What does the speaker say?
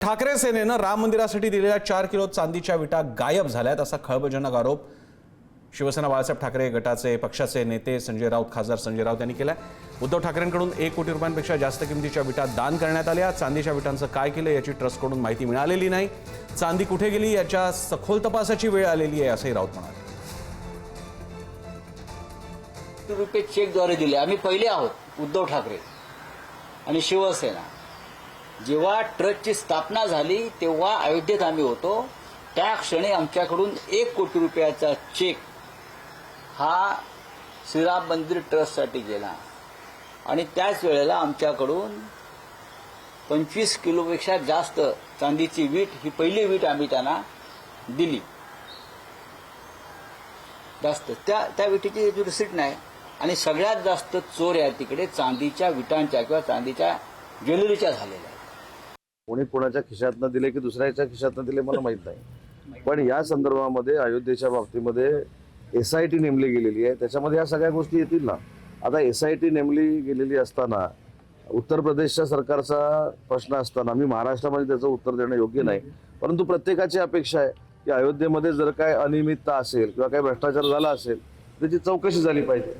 ठाकरे सेनेनं राम मंदिरासाठी दिलेल्या 4 किलो चांदीच्या विटा गायब झाल्यात असा खळबळजनक आरोप शिवसेना बाळासाहेब ठाकरे गटाचे पक्षाचे नेते संजय राऊत खासदार संजय राऊत यांनी केलाय। उद्धव ठाकरेंकडून 1 कोटी रुपयांपेक्षा जास्त किमतीच्या विटा दान करण्यात आल्या। चांदीच्या विटांचं काय केलं याची ट्रस्टकडून माहिती मिळालेली नाही। चांदी कुठे गेली याच्या सखोल तपासाची वेळ आलेली आहे असंही राऊत म्हणाले। रुपये चेकद्वारे दिले। आम्ही पहिले आहोत उद्धव ठाकरे आणि शिवसेना। जेव्हा ट्रस्टची स्थापना झाली तेव्हा अयोध्येत आम्ही होतो। त्या क्षणी आमच्याकडून 1 कोटी रुपयाचा चेक हा श्रीराम मंदिर ट्रस्टसाठी गेला आणि त्याच वेळेला आमच्याकडून 25 किलोपेक्षा जास्त चांदीची वीट, ही पहिली वीट आम्ही त्यांना दिली। जास्त त्या विटीची रिसीट नाही आणि सगळ्यात जास्त चोऱ्या तिकडे चांदीच्या विटांच्या किंवा चांदीच्या ज्वेलरीच्या झालेल्या आहेत। कोणी कोणाच्या खिशातनं दिले की दुसऱ्याच्या खिशातनं दिले मला माहित नाही, पण या संदर्भामध्ये अयोध्येच्या बाबतीमध्ये SIT नेमली गेलेली आहे। त्याच्यामध्ये या सगळ्या गोष्टी येतील ना। आता SIT नेमली गेलेली असताना उत्तर प्रदेशच्या सरकारचा प्रश्न असताना मी महाराष्ट्रामध्ये त्याचं उत्तर देणं योग्य नाही, परंतु प्रत्येकाची अपेक्षा आहे की अयोध्येमध्ये जर काय अनियमितता असेल किंवा काही भ्रष्टाचार झाला असेल त्याची चौकशी झाली पाहिजे।